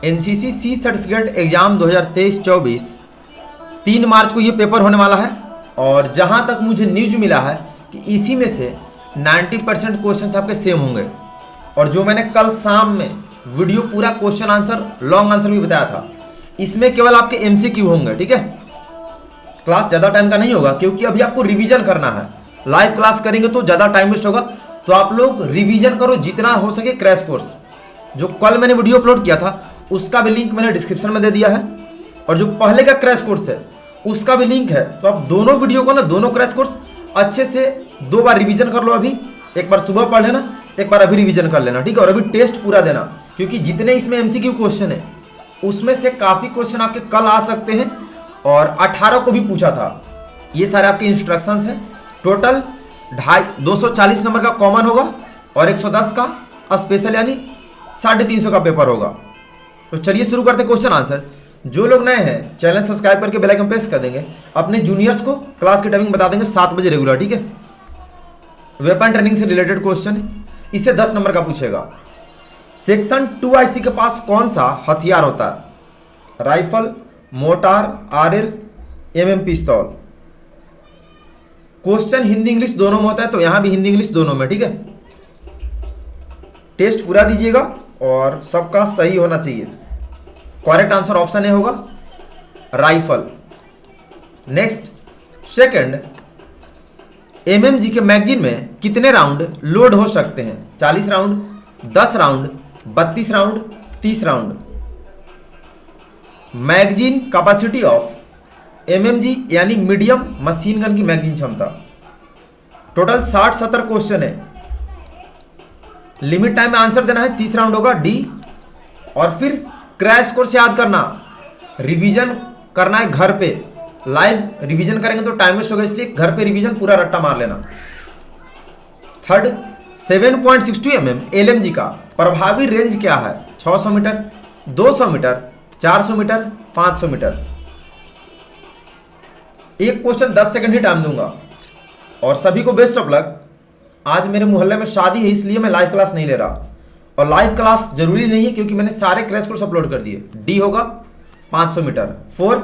NCC C certificate exam 2023-24 3 मार्च को ये paper होने वाला है। और जहाँ तक मुझे न्यूज मिला है कि इसी में से 90% क्वेश्चन आपके सेम होंगे। और जो मैंने कल शाम में वीडियो पूरा क्वेश्चन आंसर लॉन्ग आंसर भी बताया था, इसमें केवल आपके एमसीक्यू होंगे। ठीक है, क्लास ज़्यादा टाइम का नहीं होगा क्योंकि अभी आपको रिवीजन करना है। लाइव क्लास करेंगे तो ज़्यादा टाइम वेस्ट होगा, तो आप लोग रिवीजन करो जितना हो सके। क्रैश कोर्स जो कल मैंने वीडियो अपलोड किया था उसका भी लिंक मैंने डिस्क्रिप्शन में दे दिया है, और जो पहले का क्रैश कोर्स है उसका भी लिंक है। तो आप दोनों वीडियो को ना, दोनों क्रैश कोर्स अच्छे से 2 बार रिवीजन कर लो। अभी एक बार सुबह पढ़ लेना, एक बार अभी रिवीजन कर लेना। ठीक है, और अभी टेस्ट पूरा देना क्योंकि जितने इसमें एमसीक्यू क्वेश्चन है उसमें से काफ़ी क्वेश्चन आपके कल आ सकते हैं, और 18 को भी पूछा था। ये सारे आपके इंस्ट्रक्शंस हैं। टोटल 240 नंबर का कॉमन होगा और 110 का स्पेशल यानी 350 का पेपर होगा। तो चलिए शुरू करते हैं क्वेश्चन आंसर। जो लोग नए हैं चैनल सब्सक्राइब करके बेल आइकन प्रेस कर देंगे। अपने जूनियर्स को क्लास की टाइमिंग बता देंगे 7 बजे रेगुलर। ठीक है, वेपन ट्रेनिंग से रिलेटेड क्वेश्चन है, इससे 10 नंबर का पूछेगा। सेक्शन 2IC के पास कौन सा हथियार होता है? राइफल, मोटार, आरएल, एमएम पिस्तौल। क्वेश्चन हिंदी इंग्लिश दोनों में होता है, तो यहां भी हिंदी इंग्लिश दोनों में। ठीक है, टेस्ट पूरा दीजिएगा और सबका सही होना चाहिए। करेक्ट आंसर ऑप्शन ए होगा, राइफल। नेक्स्ट, सेकंड, एमएमजी के मैगजीन में कितने राउंड लोड हो सकते हैं? 40 round, 10 round, 32 round, 30 round. Magazine capacity of MMG यानी मीडियम मशीन गन की मैगजीन क्षमता। टोटल 60-70 क्वेश्चन है। लिमिट टाइम में आंसर देना है। 30 राउंड होगा, डी। और फिर क्रैश कोर्स याद करना, रिवीजन करना है घर पे। लाइव रिवीजन करेंगे तो टाइम वेस्ट होगा, इसलिए घर पे रिवीजन पूरा रट्टा मार लेना। थर्ड, 7.62 mm एलएमजी का प्रभावी रेंज क्या है? 600 मीटर, 200 मीटर, 400 मीटर, 500 मीटर। एक क्वेश्चन 10 सेकंड ही टाइम दूंगा। और सभी को बेस्ट ऑफ लक। आज मेरे मोहल्ले में शादी है इसलिए मैं लाइव क्लास नहीं ले रहा, और लाइव क्लास जरूरी नहीं है क्योंकि मैंने सारे क्रैश कोर्स अपलोड कर दिए। डी होगा 500 मीटर। 4,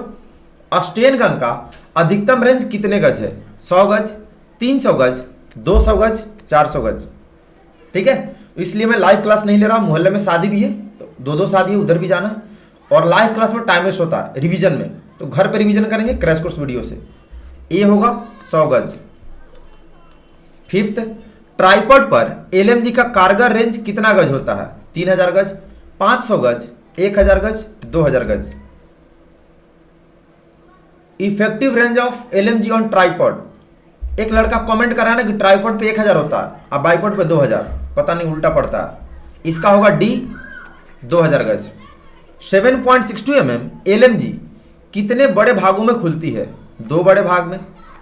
स्टेन गन का अधिकतम रेंज कितने गज है? 100 गज, 300 गज, 200 गज, 400 गज। ठीक है, इसलिए मैं लाइव क्लास नहीं ले रहा। मोहल्ले में शादी भी है तो 2-2 शादी है, उधर भी जाना। और लाइव क्लास में टाइम वेस्ट होता है रिवीजन में, तो घर पे रिवीजन करेंगे क्रैश कोर्स वीडियो से। ए होगा 100 गज। फिफ्थ, ट्राइपॉड पर एलएमजी का कारगर रेंज कितना गज होता है? 3000 गज, 500 गज, 1000 गज, 2000 गज। Effective range of LMG on tripod. एक लड़का कमेंट करा ना कि ट्राइपॉड पे 1000 होता है और बाइपॉड पे 2000, पता नहीं उल्टा पड़ता है। इसका होगा डी, 2000 गज। 7.62 mm एलएमजी कितने बड़े भागों में खुलती है? 2 बड़े भाग में,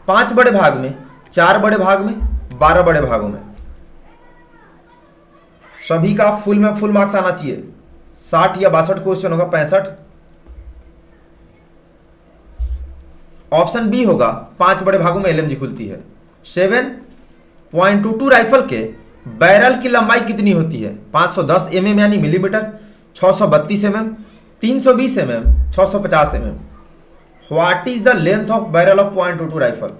5 बड़े भाग में, 4 बड़े भाग में, 12 बड़े भागों में। सभी का फुल में फुल मार्क्स आना चाहिए। 60 या 62 क्वेश्चन होगा, 65। ऑप्शन बी होगा 5 बड़े भागों में एलएमजी खुलती है। 7.22 राइफल के बैरल की लंबाई कितनी होती है? 510 mm यानी millimetre, 632 mm, 320 mm, 650 mm। What is the length of barrel of .22 rifle?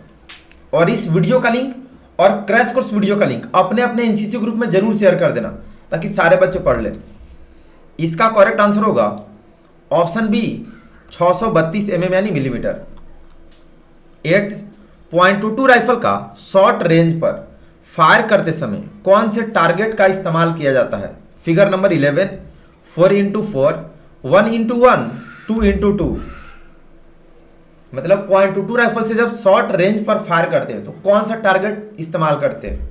और इस वीडियो का लिंक और क्रैश कोर्स वीडियो का लिंक अपने अपने एनसीसी ग्रुप में जरूर शेयर कर देना ताकि सारे बच्चे पढ़ लें। इसका करेक्ट आंसर होगा ऑप्शन बी, 632 mm यानी मिलीमीटर। 8.22 राइफल का शॉर्ट रेंज पर फायर करते समय कौन से टारगेट का इस्तेमाल किया जाता है? Figure number 11, 4x4, 1x1, 2x2। मतलब .22 राइफल से जब शॉर्ट रेंज पर फायर करते हैं तो कौन सा टारगेट इस्तेमाल करते हैं?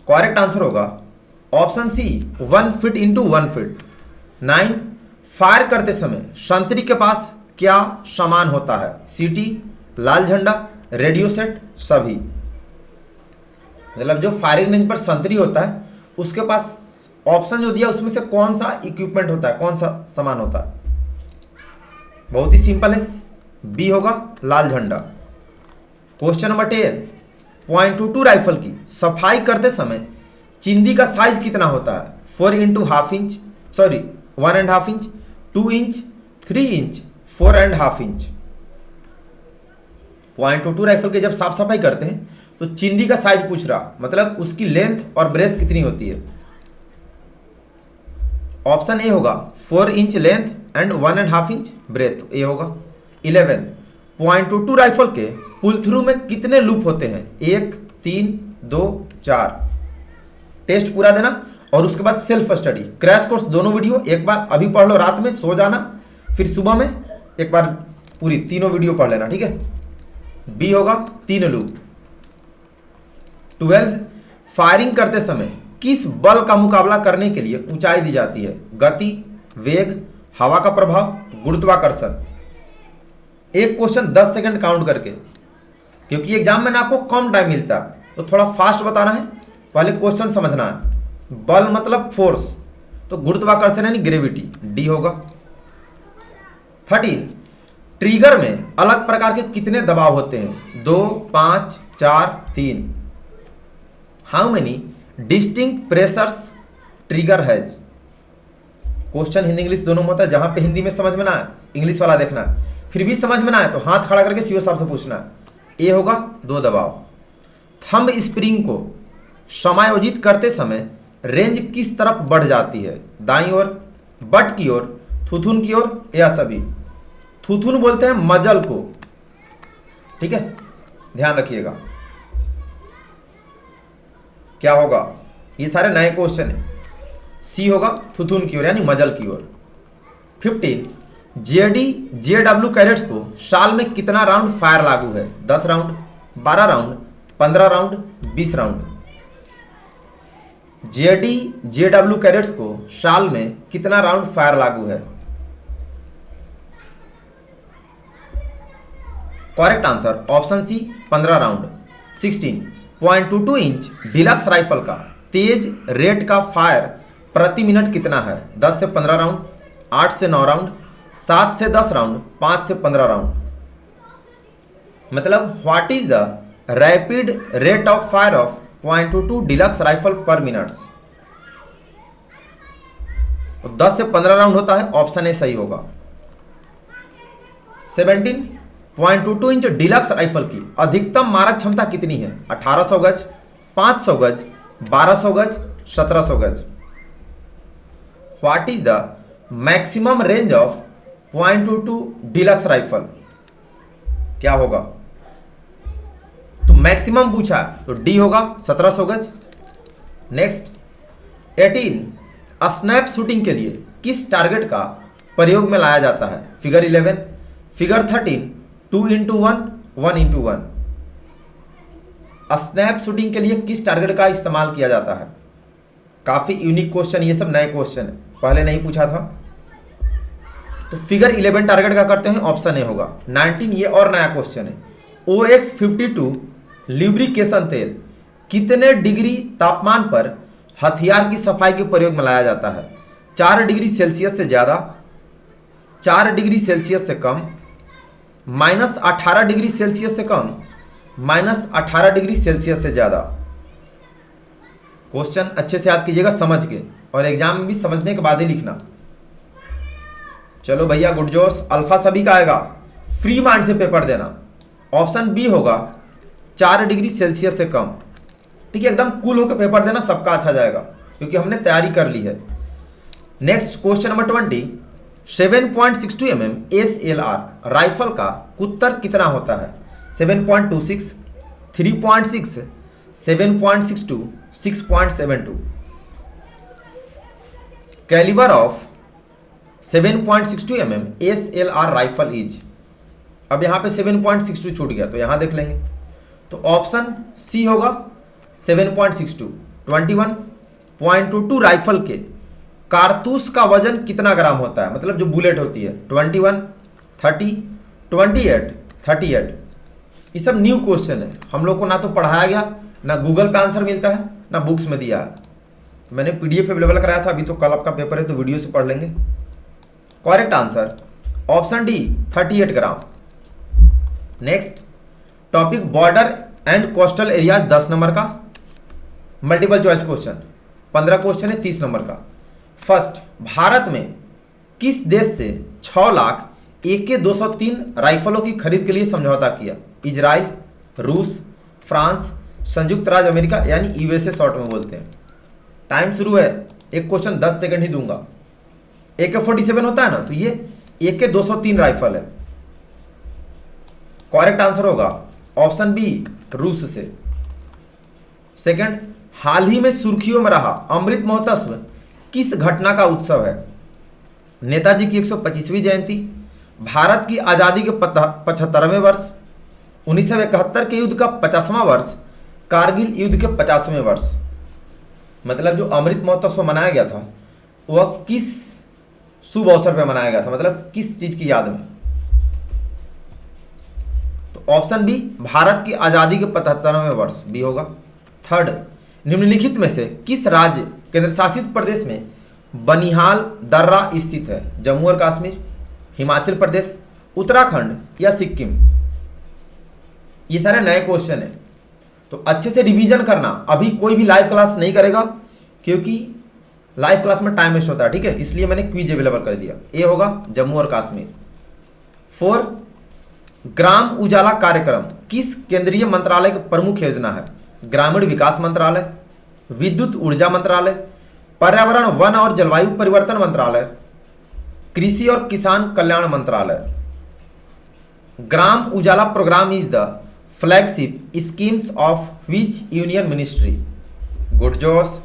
करेक्ट आंसर होगा option C, 1 feet into 1 feet. 9, fire करते समय संतरी के पास क्या सामान होता है? सीटी, लाल झंडा, रेडियो सेट, सभी। मतलब जो फायरिंग रेंज पर संतरी होता है उसके पास ऑप्शन जो दिया उसमें से कौन सा इक्विपमेंट होता है, कौन सा सामान होता है? बहुत ही सिंपल है, बी होगा लाल झंडा। क्वेश्चन नंबर 10, .22 राइफल की सफाई करते समय चिंदी का साइज कितना होता है? 4 into half inch, sorry 1.5 inch, 2 inch, 3 inch, 4.5 inch. .22 rifle के जब साफ सफाई करते हैं तो चिंदी का साइज पूछ रहा, मतलब उसकी लेंथ और ब्रेथ कितनी होती है। ऑप्शन ए होगा 4 inch length and 1.5 inch breadth, A होगा। 11 .22 राइफल के पुल थ्रू में कितने लूप होते हैं? 1, 3, 2, 4। टेस्ट पूरा देना और उसके बाद सेल्फ स्टडी, क्रैश कोर्स दोनों वीडियो एक बार अभी पढ़ लो, रात में सो जाना, फिर सुबह में एक बार पूरी तीनों वीडियो पढ़ लेना, ठीक है। बी होगा 3 लूप। 12 फायरिंग करते समय किस बल का मुकाबला करने के लिए ऊंचाई दी जाती है? गति, वेग, हवा का प्रभाव, गुरुत्वाकर्षण। एक क्वेश्चन 10 सेकंड काउंट करके, क्योंकि एग्जाम में ना आपको कम टाइम मिलता है तो थोड़ा फास्ट बताना है, पहले क्वेश्चन समझना है। बल मतलब फोर्स, तो गुरुत्वाकर्षण यानी ग्रेविटी, डी होगा। 13 ट्रिगर में अलग प्रकार के कितने दबाव होते हैं? 2, 5, 4, 3। How many distinct pressures trigger has? Question Hindi English दोनों में होता है, जहां पे हिंदी में समझ में ना आए इंग्लिश वाला देखना है, फिर भी समझ में ना आए तो हाथ खड़ा करके सीओ साहब से पूछना है। ए होगा 2 दबाव। थंब स्प्रिंग को समायोजित करते समय रेंज किस तरफ बढ़ जाती है? दाईं ओर, बट की ओर, थुथुन की ओर या सभी? थुथुन बोलते हैं मजल को, ठीक है, ध्यान रखिएगा। क्या होगा? ये सारे नए क्वेश्चन है। सी होगा थुथुन की ओर यानी मजल की ओर। 15 जेडी जेडब्ल्यू कैडेट्स को साल में कितना राउंड फायर लागू है? 10 round, 12 round, 15 round, 20 round. JD JW cadets को साल में कितना राउंड फायर लागू है? Correct answer option C 15 round. 16 .22 inch deluxe rifle का तेज रेट का फायर प्रति मिनट कितना है? 10 से 15 राउंड, 8 से 9 राउंड, 7 से 10 राउंड, 5 से 15 राउंड। मतलब what is the rapid rate of fire of .22 deluxe rifle पर मिनट्स? 10 से 15 राउंड होता है, ऑप्शन ए सही होगा। 17 .22 इंच डिलक्स राइफल की अधिकतम मारक क्षमता कितनी है? 1800 गज, 500 गज, 1200 गज, 1700 गज। What is the maximum range of .22 deluxe rifle? क्या होगा? तो मैक्सिमम पूछा तो डी होगा 1700 गज। नेक्स्ट 18 स्नैप शूटिंग के लिए किस टारगेट का प्रयोग में लाया जाता है? Figure 11, figure 13, 2x1, 1x1। Snap shooting के लिए किस टारगेट का इस्तेमाल किया जाता है? काफी यूनिक क्वेश्चन, ये सब नए क्वेश्चन है, पहले नहीं पूछा था। तो फिगर 11 टारगेट का करते हैं, ऑप्शन ए होगा। 19 ये और नया क्वेश्चन है। OX52 ल्यूब्रिकेशन तेल कितने डिग्री तापमान पर हथियार की सफाई के प्रयोग में लाया जाता है? 4 डिग्री सेल्सियस से ज्यादा, 4 डिग्री सेल्सियस से कम, -18 डिग्री सेल्सियस से कम, -18 डिग्री सेल्सियस से ज्यादा। क्वेश्चन अच्छे से याद कीजिएगा समझ के, और एग्जाम में भी समझने के बाद ही लिखना। चलो भैया गुड जोश, अल्फा सभी का आएगा, फ्री माइंड से पेपर देना। ऑप्शन बी होगा 4 डिग्री सेल्सियस से कम, ठीक है, एकदम कूल होकर पेपर देना, सबका अच्छा जाएगा क्योंकि हमने तैयारी कर ली है। Next question number 20 7.62 mm SLR rifle का कुत्तर कितना होता है? 7.26, 3.6, 7.62, 6.72। Calibre of 7.62 mm SLR rifle is, अब यहाँ पे 7.62 छूट गया तो यहाँ देख लेंगे, तो ऑप्शन सी होगा 7.62। 21.22 राइफल के कारतूस का वजन कितना ग्राम होता है? मतलब जो बुलेट होती है। 21, 30, 28, 38। ये सब न्यू क्वेश्चन है, हम लोग को ना तो पढ़ाया गया, ना गूगल पे आंसर मिलता है, ना बुक्स में दिया है। मैंने PDF अवेलेबल कराया था, अभी तो कल आपका पेपर है तो वीडियो से पढ़ लेंगे। Correct answer option D 38 gram. Next topic border and coastal areas 10 number का मल्टीपल चॉइस क्वेश्चन। 15 क्वेश्चन है 30 नंबर का। फर्स्ट, भारत में किस देश से 6 लाख AK-203 राइफलों की खरीद के लिए समझौता किया? इजराइल, रूस, फ्रांस, संयुक्त राज्य अमेरिका यानी USA शॉर्ट में बोलते हैं। टाइम शुरू है, एक क्वेश्चन 10 सेकंड ही दूंगा। AK-47 होता है ना, तो ये AK-203 राइफल है। करेक्ट आंसर होगा ऑप्शन बी, रूस से। सेकंड, हाल ही में सुर्खियों में रहा अमृत महोत्सव किस घटना का उत्सव है? नेताजी की 125वीं जयंती, भारत की आज़ादी के 75वें वर्ष, 1971 के युद्ध का 50वां वर्ष, कारगिल युद्ध के 50वें वर्ष। मतलब जो अमृत महोत्सव मनाया गया था वह किस शुभ अवसर पर मनाया गया था, मतलब किस चीज की याद में? तो ऑप्शन बी, भारत की आज़ादी के 75वें वर्ष बी होगा। थर्ड, निम्नलिखित में से किस राज्य केंद्र शासित प्रदेश में बनिहाल दर्रा स्थित है? जम्मू और कश्मीर, हिमाचल प्रदेश, उत्तराखंड या सिक्किम? ये सारे नए क्वेश्चन हैं, तो अच्छे से रिवीजन करना। अभी कोई भी लाइव क्लास नहीं करेगा क्योंकि लाइव क्लास में टाइम वेस्ट होता है, ठीक है, इसलिए मैंने क्विज अवेलेबल कर दिया। ए होगा जम्मू और कश्मीर। 4, ग्राम उजाला कार्यक्रम किस केंद्रीय मंत्रालय की प्रमुख योजना है? ग्रामीण विकास मंत्रालय, विद्युत ऊर्जा मंत्रालय, पर्यावरण वन और जलवायु परिवर्तन मंत्रालय, कृषि और किसान कल्याण मंत्रालय। Gram Ujala programme is the flagship schemes of which union ministry? Good जोश।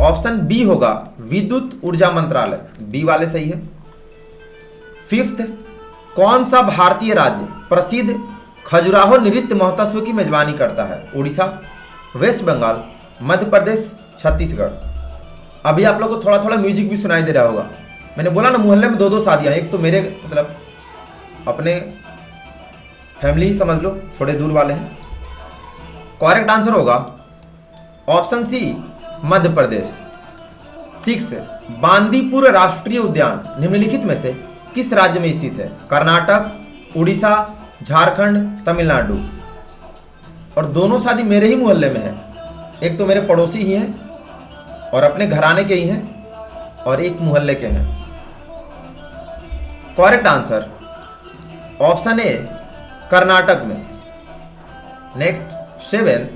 ऑप्शन बी होगा विद्युत ऊर्जा मंत्रालय, बी वाले सही है। 5th, कौन सा भारतीय राज्य प्रसिद्ध खजुराहो नृत्य महोत्सव की मेजबानी करता है? उड़ीसा, वेस्ट बंगाल, मध्य प्रदेश, छत्तीसगढ़। अभी आप लोग को थोड़ा थोड़ा म्यूजिक भी सुनाई दे रहा होगा। मैंने बोला ना मोहल्ले में 2-2 शादियां, एक तो मेरे मतलब अपने फैमिली ही समझ लो, थोड़े दूर वाले हैं। करेक्ट आंसर होगा ऑप्शन सी, मध्य प्रदेश। 6, बांदीपुर राष्ट्रीय उद्यान निम्नलिखित में से किस राज्य में स्थित है? कर्नाटक, उड़ीसा, झारखंड, तमिलनाडु। और दोनों शादी मेरे ही मोहल्ले में है, एक तो मेरे पड़ोसी ही हैं और अपने घराने के ही हैं और एक मोहल्ले के हैं। Correct answer option A, Karnataka में। नेक्स्ट 7,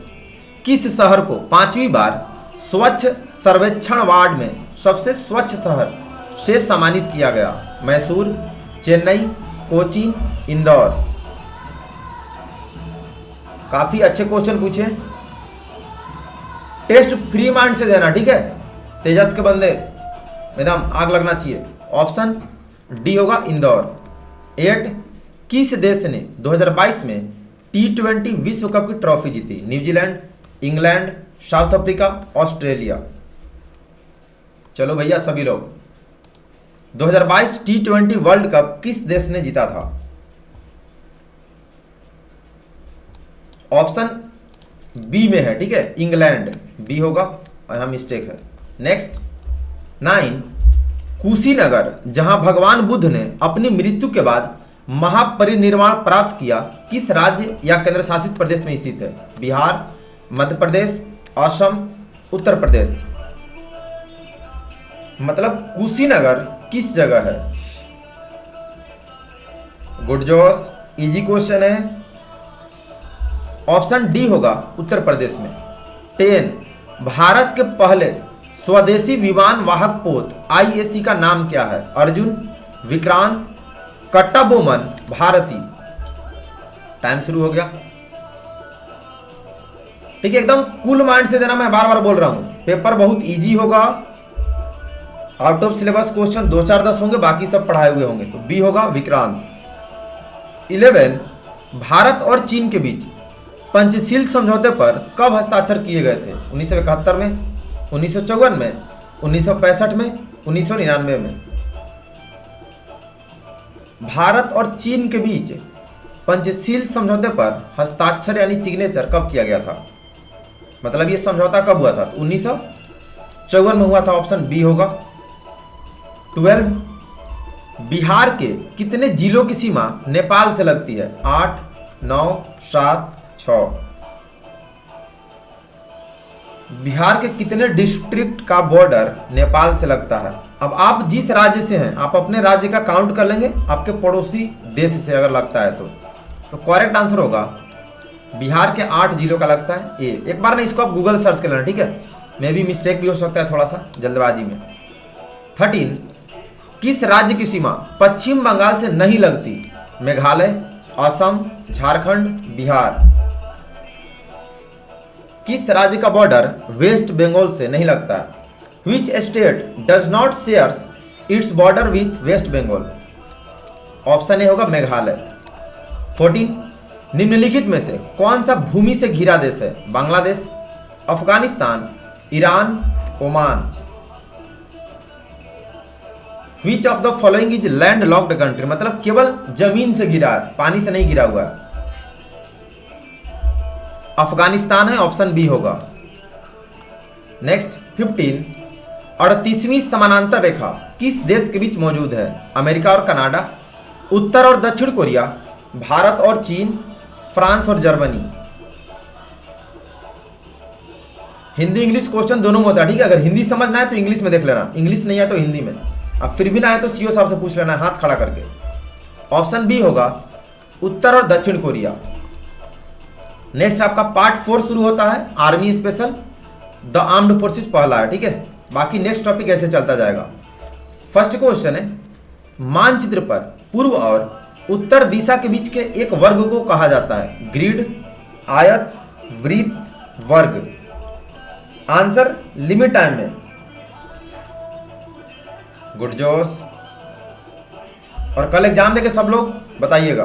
किस शहर को 5वीं बार स्वच्छ सर्वेक्षण अवार्ड में सबसे स्वच्छ शहर से सम्मानित किया गया? मैसूर, चेन्नई, कोचीन, इंदौर। काफी अच्छे क्वेश्चन पूछे, टेस्ट फ्री माइंड से देना, ठीक है। तेजस के बंदे एकदम आग लगना चाहिए। ऑप्शन डी होगा इंदौर। 8, किस देश ने 2022 में T20 विश्व कप की ट्रॉफी जीती? New Zealand, England, south Africa, Australia. चलो भैया सभी लोग, 2022 T20 वर्ल्ड कप किस देश ने जीता था? ऑप्शन बी में है, ठीक है, इंग्लैंड, बी होगा, यहाँ मिस्टेक है। नेक्स्ट 9, कुशीनगर जहां भगवान बुद्ध ने अपनी मृत्यु के बाद महापरिनिर्वाण प्राप्त किया, किस राज्य या केंद्र शासित प्रदेश में स्थित है? बिहार, मध्य प्रदेश, असम, उत्तर प्रदेश। मतलब कुशीनगर किस जगह है? गुड जोश, इजी क्वेश्चन है। ऑप्शन डी होगा उत्तर प्रदेश में। 10, भारत के पहले स्वदेशी विमान वाहक पोत IAC का नाम क्या है? अर्जुन, विक्रांत, कट्टाबोमन, भारती। टाइम शुरू हो गया, ठीक है। एकदम कूल माइंड से देना, मैं बार बार बोल रहा हूं, पेपर बहुत इजी होगा। आउट ऑफ सिलेबस क्वेश्चन 2-4-10 होंगे, बाकी सब पढ़ाए हुए होंगे। तो बी होगा विक्रांत। 11, भारत और चीन के बीच पंचशील समझौते पर कब हस्ताक्षर किए गए थे? 1971 में, 1954 में, 1965 में, 1999 में। भारत और चीन के बीच पंचशील समझौते पर हस्ताक्षर यानी सिग्नेचर कब किया गया था? मतलब ये समझौता कब हुआ था? तो 1954 में हुआ था, ऑप्शन बी होगा। 12, बिहार के कितने जिलों की सीमा नेपाल से लगती है? 8, 9, 7, 6। बिहार के कितने डिस्ट्रिक्ट का बॉर्डर नेपाल से लगता है? अब आप जिस राज्य से हैं आप अपने राज्य का काउंट कर लेंगे आपके पड़ोसी देश से अगर लगता है तो करेक्ट आंसर होगा बिहार के 8 जिलों का लगता है। एक बार ना इसको आप गूगल सर्च कर लेना, ठीक है, मे भी मिस्टेक भी हो सकता है थोड़ा सा जल्दबाजी में। 13 किस राज्य की सीमा पश्चिम बंगाल से नहीं लगती? मेघालय, असम, झारखंड, बिहार। किस राज्य का बॉर्डर वेस्ट बंगाल से नहीं लगता है? Which state does not shares its border with West Bengal? Option A होगा मेघालय। 14 निम्नलिखित में से कौन सा भूमि से घिरा देश है? Bangladesh, Afghanistan, Iran, Oman. Which of the following is landlocked country? मतलब केवल जमीन से घिरा है, पानी से नहीं घिरा हुआ है। अफगानिस्तान है, ऑप्शन बी होगा। नेक्स्ट 15 38वीं समानांतर रेखा किस देश के बीच मौजूद है? अमेरिका और कनाडा, उत्तर और दक्षिण कोरिया, भारत और चीन, फ्रांस और जर्मनी। हिंदी इंग्लिश क्वेश्चन दोनों में होता है, ठीक है। अगर हिंदी समझना है तो इंग्लिश में देख लेना, इंग्लिश नहीं है तो हिंदी में। अब फिर भी ना है तो सीओ साहब से पूछ लेना हाथ खड़ा करके। ऑप्शन बी होगा उत्तर और दक्षिण कोरिया। नेक्स्ट आपका पार्ट 4 शुरू होता है, army special, the armed forces पहला है, ठीक है। बाकी नेक्स्ट टॉपिक ऐसे चलता जाएगा। फर्स्ट क्वेश्चन है मानचित्र पर पूर्व और उत्तर दिशा के बीच के एक वर्ग को कहा जाता है? ग्रिड, आयत, वृत्त, वर्ग। आंसर लिमिट टाइम में। गुड जोश। और कल एग्जाम देके सब लोग बताइएगा।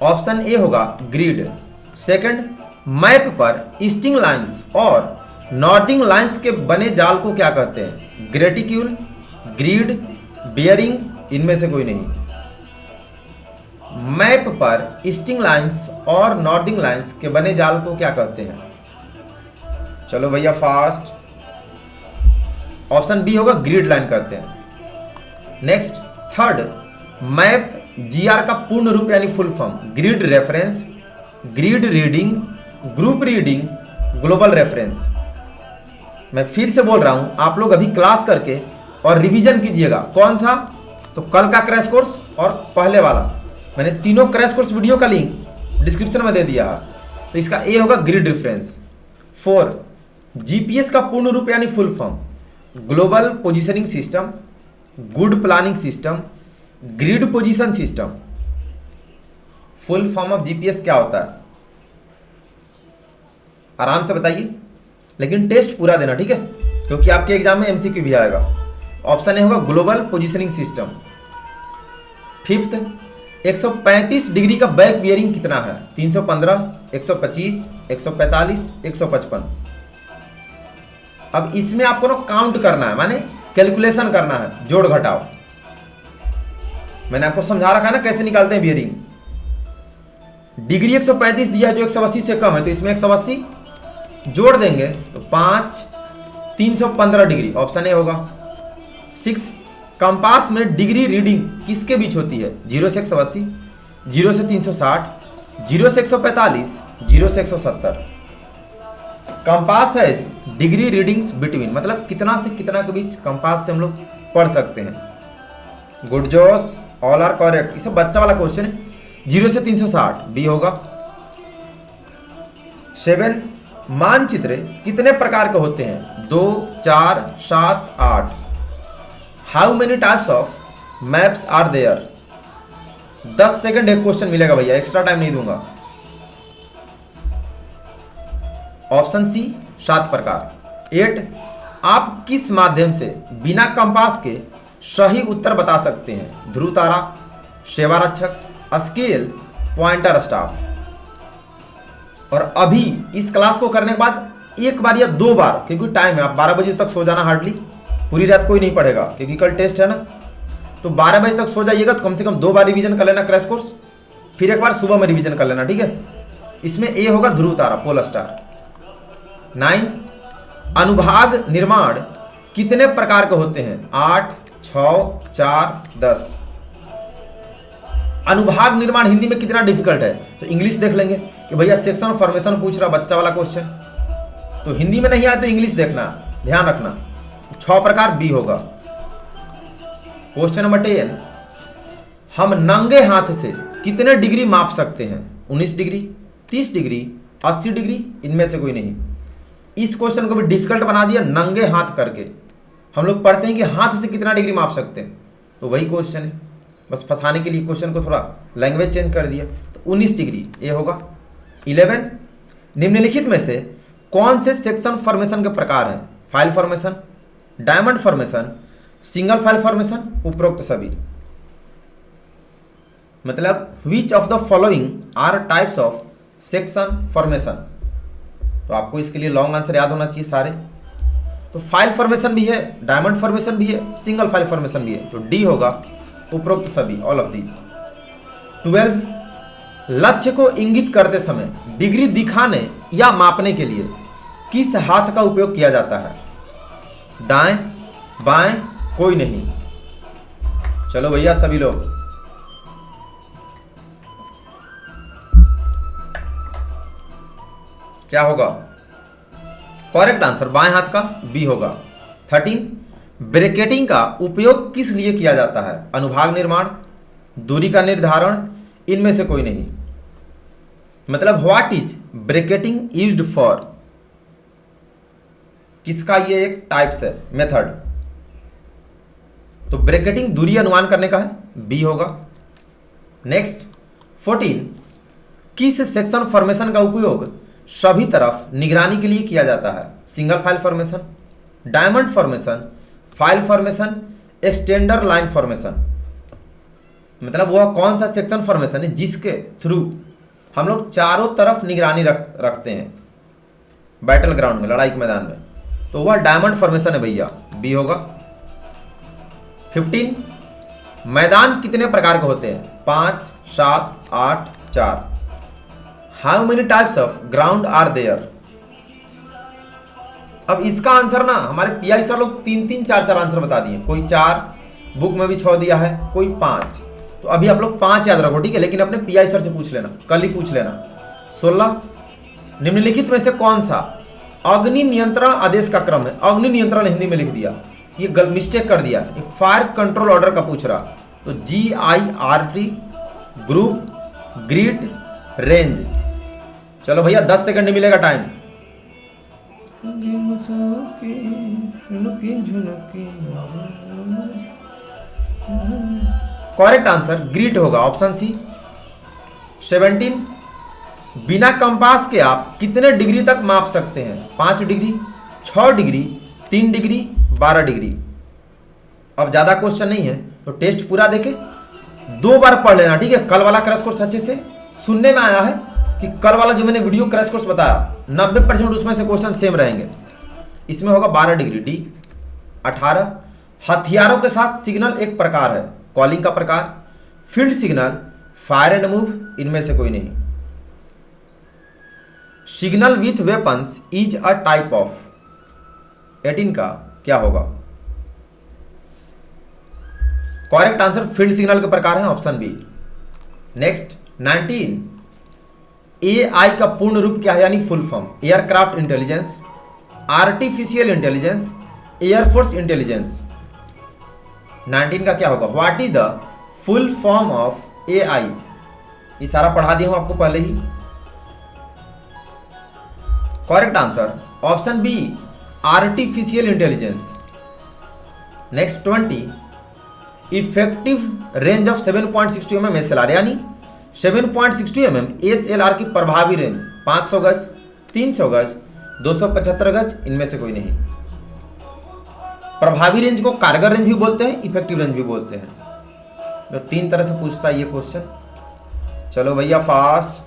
ऑप्शन ए होगा ग्रिड। सेकंड, मैप पर ईस्टिंग लाइंस और नॉर्दिंग लाइंस के बने जाल को क्या कहते हैं? ग्रेटिक्यूल, ग्रिड, बियरिंग, इनमें से कोई नहीं। मैप पर ईस्टिंग लाइंस और नॉर्दिंग लाइंस के बने जाल को क्या कहते हैं? चलो भैया फास्ट। ऑप्शन बी होगा ग्रिड लाइन कहते हैं। नेक्स्ट थर्ड, मैप जीआर का पूर्ण रूप यानी full form? Grid reference, grid reading, group reading, global reference. मैं फिर से बोल रहा हूं, आप लोग अभी क्लास करके और रिवीजन कीजिएगा। कौन सा? तो कल का क्रैश कोर्स और पहले वाला, मैंने तीनों क्रैश कोर्स वीडियो का लिंक डिस्क्रिप्शन में दे दिया है। तो इसका ए होगा ग्रिड रेफरेंस। 4 जीपीएस का पूर्ण रूप यानी full form? Global positioning system, good planning system, grid position system. Full form of GPS क्या होता है? आराम से बताइए, लेकिन टेस्ट पूरा देना, ठीक है, क्योंकि आपके एग्जाम में एमसीक्यू भी आएगा। ऑप्शन ए होगा global positioning system. Fifth, 135 degree का बैक बियरिंग कितना है? 315, 125, 145, 155। अब इसमें आपको ना काउंट करना है, माने कैलकुलेशन करना है, जोड़ घटाओ। मैंने आपको समझा रखा है ना कैसे निकालते हैं बियरिंग। डिग्री 135 दिया है जो 180 से कम है, तो इसमें 180 जोड़ देंगे तो 5, 315 डिग्री। ऑप्शन ए होगा। 6 कंपास में डिग्री रीडिंग किसके बीच होती है? 0 से 180, 0 से 360, 0 से 145, 0 से 170। कंपास है डिग्री रीडिंग्स बिटवीन, मतलब कितना से कितना के बीच कंपास से हम लोग पढ़ सकते हैं। गुड जोश, ऑल आर करेक्ट। ये सब बच्चा वाला क्वेश्चन है। 0 से 360 बी होगा। 7 मानचित्र कितने प्रकार के होते हैं? 2, 4, 7, 8। How many types of maps are there? 10 second एक क्वेश्चन मिलेगा भैया, एक्स्ट्रा टाइम नहीं दूंगा। ऑप्शन सी 7 प्रकार। 8 आप किस माध्यम से बिना कंपास के सही उत्तर बता सकते हैं? ध्रुव तारा, सेवारक्षक, स्केल, पॉइंटर स्टाफ। और अभी इस क्लास को करने के बाद एक बार या 2 बार, क्योंकि टाइम है, आप 12 बजे तक सो जाना, हार्डली पूरी रात कोई नहीं पढ़ेगा क्योंकि कल टेस्ट है ना। तो 12 बजे तक सो जाइएगा, तो कम से कम 2 बार रिवीजन कर लेना क्रैश कोर्स, फिर एक बार सुबह में रिवीजन कर लेना, ठीक है। इसमें ए होगा ध्रुव तारा, पोल स्टार। 9 अनुभाग निर्माण कितने प्रकार के होते हैं? 8, 6, 4, 10। अनुभाग निर्माण हिंदी में कितना डिफिकल्ट है तो इंग्लिश देख लेंगे कि भैया सेक्शन और फॉर्मेशन पूछ रहा, बच्चा वाला क्वेश्चन। तो हिंदी में नहीं आए तो इंग्लिश देखना, ध्यान रखना। 6 प्रकार बी होगा। क्वेश्चन नंबर 10, हम नंगे हाथ से कितने डिग्री माप सकते हैं? 19 डिग्री, 30 डिग्री, 80 डिग्री, इनमें से कोई नहीं। इस क्वेश्चन को भी डिफिकल्ट बना दिया नंगे हाथ करके। हम लोग पढ़ते हैं कि हाथ से कितना डिग्री माप सकते हैं, तो वही क्वेश्चन है, बस फंसाने के लिए क्वेश्चन को थोड़ा लैंग्वेज चेंज कर दिया। तो 19 डिग्री ये होगा। 11, निम्नलिखित में से कौन से सेक्शन फॉर्मेशन के प्रकार हैं? File formation, diamond formation, single file formation, उपरोक्त सभी। मतलब which of the following are types of section formation. तो आपको इसके लिए लॉन्ग आंसर याद होना चाहिए सारे। तो फाइल फॉर्मेशन भी है, डायमंड फॉर्मेशन भी है, सिंगल फाइल फॉर्मेशन भी है, तो डी होगा उपरोक्त सभी, ऑल ऑफ दीज। 12, लक्ष्य को इंगित करते समय डिग्री दिखाने या मापने के लिए किस हाथ का उपयोग किया जाता है? दाएं, बाएं, कोई नहीं। चलो भैया सभी लोग, क्या होगा करेक्ट आंसर? बाएं हाथ का बी होगा। 13, ब्रैकेटिंग का उपयोग किस लिए किया जाता है? अनुभाग निर्माण, दूरी का निर्धारण, इनमें से कोई नहीं। मतलब what is bracketing used for? किसका ये एक टाइप्स है, मेथड। तो ब्रैकेटिंग दूरी अनुमान करने का है, बी होगा। नेक्स्ट 14, किस सेक्शन फॉर्मेशन का उपयोग सभी तरफ निगरानी के लिए किया जाता है? Single file formation, diamond formation, file formation, extender line formation. मतलब वह कौन सा सेक्शन फॉर्मेशन है जिसके थ्रू हम लोग चारों तरफ निगरानी रखते हैं बैटल ग्राउंड में, लड़ाई के मैदान में? तो वह डायमंड फॉर्मेशन है भैया, बी होगा। 15, मैदान कितने प्रकार के होते हैं? 5, 7, 8, 4। How many types of ground are there? अब इसका आंसर ना हमारे पीआई सर लोग 3-3, 4-4 आंसर बता दिए। कोई 4, बुक में भी 6 दिया है, कोई 5। तो अभी आप लोग 5 याद रखो, ठीक है? लेकिन अपने पीआई सर से पूछ लेना, कल ही पूछ लेना। 16, निम्नलिखित में से कौन सा अग्नि नियंत्रण आदेश का क्रम है? अग्नि नियंत्रण हिंदी में लिख दिया, ये मिस्टेक कर दिया। ये फायर कंट्रोल ऑर्डर का पूछ रहा, तो GIRT, ग्रुप, ग्रिड, रेंज। चलो भैया 10 सेकंड मिलेगा टाइम। करेक्ट आंसर ग्रिड होगा, ऑप्शन सी। 17, बिना कंपास के आप कितने डिग्री तक माप सकते हैं? 5 डिग्री, 6 डिग्री, 3 डिग्री, 12 डिग्री। अब ज्यादा क्वेश्चन नहीं है तो टेस्ट पूरा देखे 2 बार पढ़ लेना, ठीक है? कल वाला क्रैश कोर्स अच्छे से सुनने में आया है कि कल वाला जो मैंने वीडियो क्रैश कोर्स बताया 90% उसमें से क्वेश्चन सेम रहेंगे। इसमें होगा 12 डिग्री, डी। 18, हथियारों के साथ सिग्नल एक प्रकार है, कॉलिंग का प्रकार, field signal, fire and move, इनमें से कोई नहीं। Signal with weapons is a type of. 18 का क्या होगा करेक्ट आंसर? फील्ड सिग्नल के प्रकार है, ऑप्शन बी। नेक्स्ट 19, AI का पूर्ण रूप क्या है, यानी full form? Aircraft intelligence, artificial intelligence, air force intelligence. 19 का क्या होगा? What is the full form of AI? ये सारा पढ़ा दिया हूं आपको पहले ही। Correct answer option B, artificial intelligence. Next 20, effective range of 7.62 mm SLR, यानी 7.62 mm SLR की प्रभावी रेंज 500 गज, 300 गज, 275 गज, इनमें से कोई नहीं। प्रभावी रेंज को कारगर रेंज भी बोलते हैं, इफेक्टिव रेंज भी बोलते हैं। तो 3 तरह से पूछता है ये क्वेश्चन। चलो भैया फास्ट,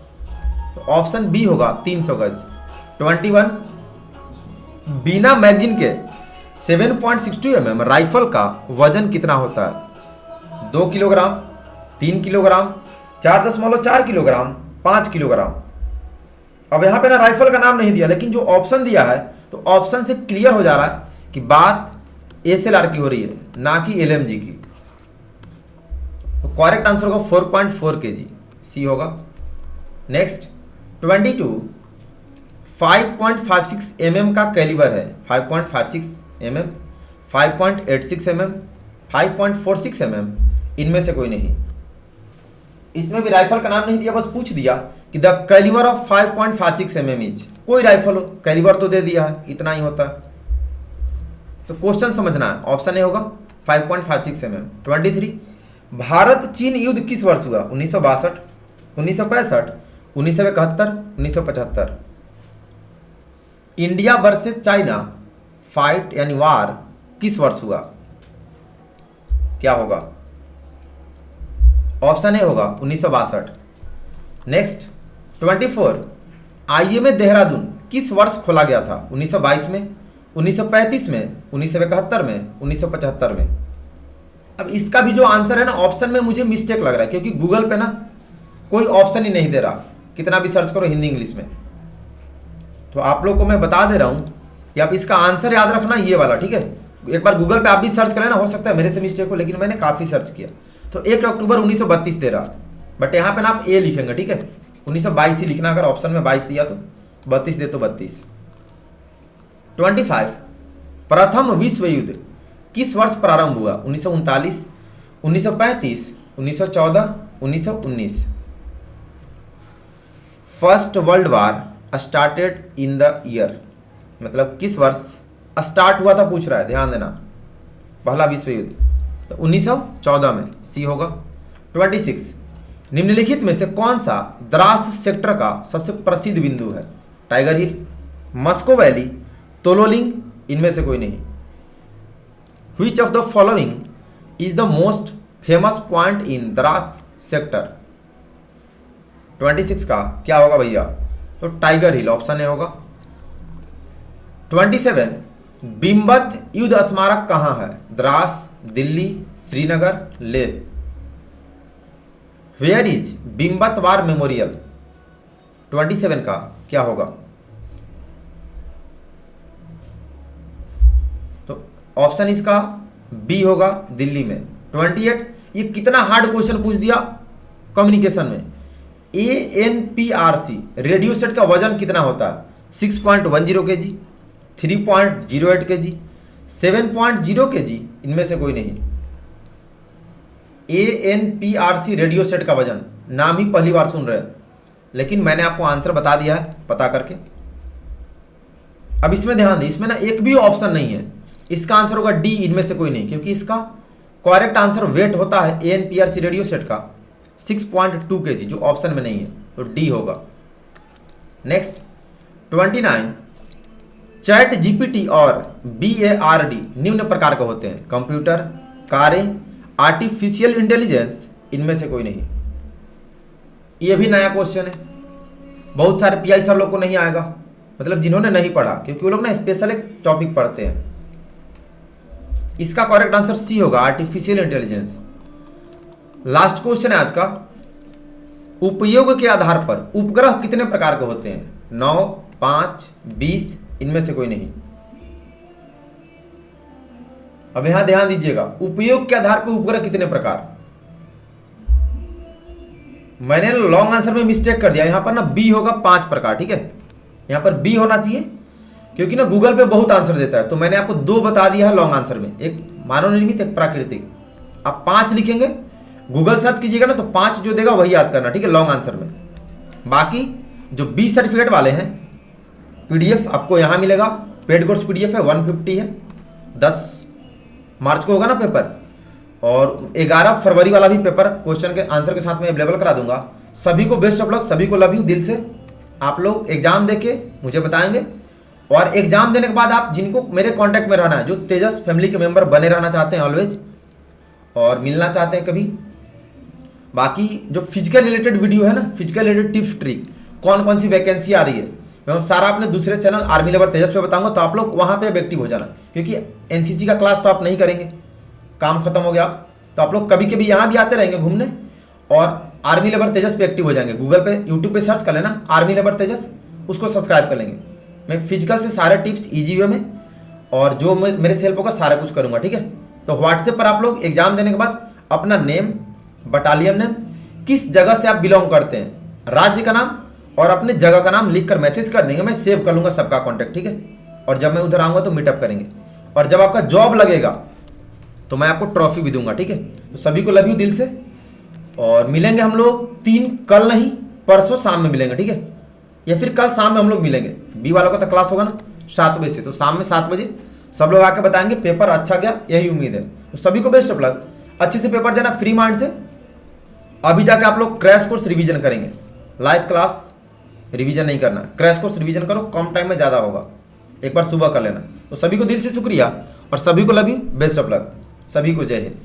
तो ऑप्शन बी होगा 300 गज। 21, बिना मैगजीन के 7.62 mm राइफल का वजन कितना होता है? 2 किलोग्राम, 3 किलोग्राम, 4.4 किलोग्राम, 5 किलोग्राम। अब यहां पे ना राइफल का नाम नहीं दिया, लेकिन जो ऑप्शन दिया है तो ऑप्शन से क्लियर हो जा रहा है कि बात SLR की हो रही है, ना कि LMG की। तो करेक्ट आंसर होगा 4.4 kg, सी होगा। नेक्स्ट 22, 5.56 mm का कैलिबर है, 5.56 mm, 5.86 mm, 5.46 mm, इनमें से कोई नहीं। इसमें भी राइफल का नाम नहीं दिया, बस पूछ दिया कि the calibre of 5.56 mm is, कोई राइफल हो, कैलिबर तो दे दिया है, इतना ही होता है। तो क्वेश्चन समझना है, ऑप्शन ए होगा 5.56 mm। 23, भारत चीन युद्ध किस वर्ष हुआ? 1962, 1965, 1971, 1975। इंडिया वर्सेस चाइना फाइट यानी वार किस वर्ष हुआ? क्या होगा? ऑप्शन ए होगा 1962। नेक्स्ट 24, आईएमए देहरादून किस वर्ष खोला गया था? 1922 में, 1935 में, 1971 में, 1975 में। अब इसका भी जो आंसर है ना, ऑप्शन में मुझे मिस्टेक लग रहा है, क्योंकि गूगल पे ना कोई ऑप्शन ही नहीं दे रहा, कितना भी सर्च करो हिंदी इंग्लिश में। तो आप लोग को मैं बता दे रहा हूं कि आप इसका आंसर याद रखना ये वाला, ठीक है। एक बार गूगल पे आप भी सर्च कर लेना, हो सकता है मेरे से मिस्टेक हो, लेकिन मैंने काफ़ी सर्च किया। तो 1 अक्टूबर 1932 दे रहा, बट यहाँ पे ना आप ए लिखेंगे, ठीक है। 1922 ही लिखना, अगर ऑप्शन में 22 दिया तो 32 दे तो 32। 25, प्रथम विश्व युद्ध किस वर्ष प्रारंभ हुआ? 1939, 1935, 1914, 1919। First world war started in the year, मतलब किस वर्ष स्टार्ट हुआ था पूछ रहा है, ध्यान देना। पहला विश्व युद्ध तो 1914 में, सी होगा। 26, निम्नलिखित में से कौन सा द्रास सेक्टर का सबसे प्रसिद्ध बिंदु है? टाइगर हिल, मस्को वैली, तोलोलिंग, इनमें से कोई नहीं। Which of the following is the most famous point in Dras sector? 26 का क्या होगा भैया? तो टाइगर हिल, ऑप्शन ए होगा। 27, बीमबत युद्ध स्मारक कहां है? Dras, Delhi, Srinagar, Leh. Where is Bhimbet war memorial? 27 का क्या होगा? तो ऑप्शन इसका बी होगा, दिल्ली में। 28, ये कितना हार्ड क्वेश्चन पूछ दिया कम्युनिकेशन में। ANPRC रेडियो सेट का वजन कितना होता है? 6.10 kg, 3.08 kg, 7.0 kg, इनमें से कोई नहीं। ANPRC रेडियो सेट का वजन, नाम ही पहली बार सुन रहे हैं, लेकिन मैंने आपको आंसर बता दिया है पता करके। अब इसमें ध्यान दें, इसमें ना एक भी ऑप्शन नहीं है, इसका आंसर होगा डी, इनमें से कोई नहीं, क्योंकि इसका करेक्ट आंसर वेट होता है ANPRC रेडियो सेट का 6.2 kg, जो ऑप्शन में नहीं है, तो डी होगा। नेक्स्ट 29, चैट जीपीटी और BARD निम्न प्रकार के होते हैं? कंप्यूटर, कारें, आर्टिफिशियल इंटेलिजेंस, इनमें से कोई नहीं। ये भी नया क्वेश्चन है, बहुत सारे PI सर लोग को नहीं आएगा, मतलब जिन्होंने नहीं पढ़ा, क्योंकि वो लोग ना स्पेशल एक टॉपिक पढ़ते हैं। इसका करेक्ट आंसर सी होगा, आर्टिफिशियल इंटेलिजेंस। लास्ट क्वेश्चन है आज का, उपयोग के आधार पर उपग्रह कितने प्रकार के होते हैं? 9, 5, 20, इनमें से कोई नहीं। अब यहां ध्यान दीजिएगा, उपयोग के आधार पर उपग्रह कितने प्रकार। मैंने लॉन्ग आंसर में मिस्टेक कर दिया, यहां पर ना बी होगा 5 प्रकार, ठीक है। यहां पर बी होना चाहिए, क्योंकि ना गूगल पे बहुत आंसर देता है, तो मैंने आपको 2 बता दिया है लॉन्ग आंसर में, एक मानव निर्मित, एक प्राकृतिक। आप 5 लिखेंगे, गूगल सर्च कीजिएगा ना, तो 5 जो देगा वही याद करना, ठीक है, लॉन्ग आंसर में। बाकी जो बी सर्टिफिकेट वाले हैं, PDF आपको यहाँ मिलेगा, पेड कोर्स PDF है, 150 है, 10 मार्च को होगा ना पेपर, और 11 फरवरी वाला भी पेपर क्वेश्चन के आंसर के साथ में अवेलेबल करा दूंगा। सभी को बेस्ट ऑफ लक, सभी को लव यू दिल से। आप लोग एग्जाम देके मुझे बताएंगे, और एग्जाम देने के बाद आप जिनको मेरे कांटेक्ट में रहना है, जो तेजस फैमिली के मेंबर बने रहना चाहते हैं ऑलवेज, और मिलना चाहते हैं कभी, बाकी जो फिजिकल रिलेटेड वीडियो है ना, फिजिकल रिलेटेड टिप्स ट्रिक, कौन कौन सी वैकेंसी आ रही है, मैं वो सारा अपने दूसरे चैनल आर्मी लेवर तेजस पे बताऊंगा, तो आप लोग वहाँ पे एक्टिव हो जाना, क्योंकि NCC का क्लास तो आप नहीं करेंगे, काम खत्म हो गया, तो आप लोग कभी कभी यहाँ भी आते रहेंगे घूमने, और आर्मी लेवर तेजस पे एक्टिव हो जाएंगे। गूगल पे, यूट्यूब पे सर्च कर लेना आर्मी लेवर तेजस, उसको सब्सक्राइब कर लेंगे। मैं फिजिकल से सारे टिप्स ईजी वे में, और जो मेरे से हेल्प होगा सारा कुछ करूँगा, ठीक है। तो व्हाट्सएप पर आप लोग एग्जाम देने के बाद अपना नेम, बटालियन नेम, किस जगह से आप बिलोंग करते हैं, राज्य का नाम, और अपने जगह का नाम लिख कर मैसेज कर देंगे, मैं सेव कर लूँगा सबका कॉन्टैक्ट, ठीक है। और जब मैं उधर आऊँगा तो मीटअप करेंगे, और जब आपका जॉब लगेगा तो मैं आपको ट्रॉफी भी दूंगा, ठीक है। तो सभी को लव यू दिल से, और मिलेंगे हम लोग 3 कल नहीं परसों शाम में मिलेंगे, ठीक है। या फिर कल शाम में हम लोग मिलेंगे, बी वालों का तो क्लास होगा ना 7 बजे से, तो शाम में 7 बजे सब लोग आके बताएंगे पेपर अच्छा गया, यही उम्मीद है। तो सभी को बेस्ट ऑफ लक, अच्छे से पेपर देना फ्री माइंड से। अभी जाके आप लोग क्रैश कोर्स रिवीजन करेंगे, लाइव क्लास रिवीजन नहीं करना, क्रैश कोर्स रिवीजन करो, कम टाइम में ज़्यादा होगा, एक बार सुबह कर लेना। तो सभी को दिल से शुक्रिया और सभी को love you, best of luck, सभी को जय हिंद।